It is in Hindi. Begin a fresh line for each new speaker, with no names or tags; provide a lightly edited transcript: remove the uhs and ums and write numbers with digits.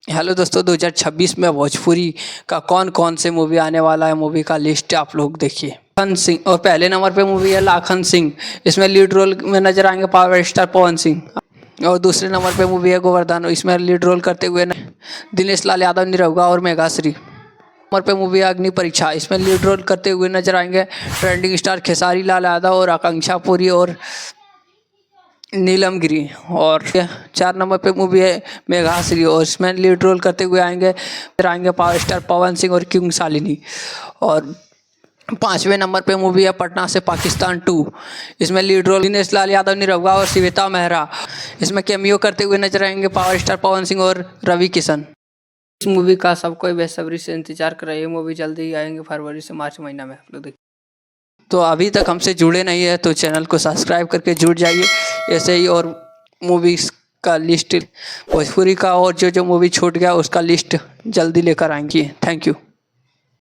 हेलो दोस्तों, 2026 में भोजपुरी का कौन कौन से मूवी आने वाला है, मूवी का लिस्ट आप लोग देखिए। लाखन सिंह और पहले नंबर पे मूवी है लाखन सिंह। इसमें लीड रोल में नजर आएंगे पावर स्टार पवन सिंह। और दूसरे नंबर पे मूवी है गोवर्धन, इसमें लीड रोल करते हुए दिनेश लाल यादव, निरहुआ और मेघाश्री। नंबर पे मूवी है अग्नि परीक्षा, इसमें लीड रोल करते हुए नजर आएंगे ट्रेंडिंग स्टार खेसारी लाल यादव और आकांक्षा पुरी और नीलम गिरी। और 4 नंबर पे मूवी है मेघाश्री और इसमें लीड रोल करते हुए आएंगे पावर स्टार पवन सिंह और किंग शालिनी। और 5वें नंबर पे मूवी है पटना से पाकिस्तान 2। इसमें लीड रोल दिनेश लाल यादव, निरहुआ और श्वेता मेहरा। इसमें कैमियो करते हुए नजर आएंगे पावर स्टार पवन सिंह और रवि किशन। इस मूवी का सब कोई बेसब्री से इंतजार कर रहा है। ये मूवी जल्दी ही आएंगे फरवरी से मार्च महीना में, आप लोग देखिए। तो अभी तक हमसे जुड़े नहीं है तो चैनल को सब्सक्राइब करके जुड़ जाइए। ऐसे ही और मूवीज़ का लिस्ट, भोजपुरी का और जो जो मूवी छूट गया उसका लिस्ट जल्दी लेकर आएंगे। Thank you.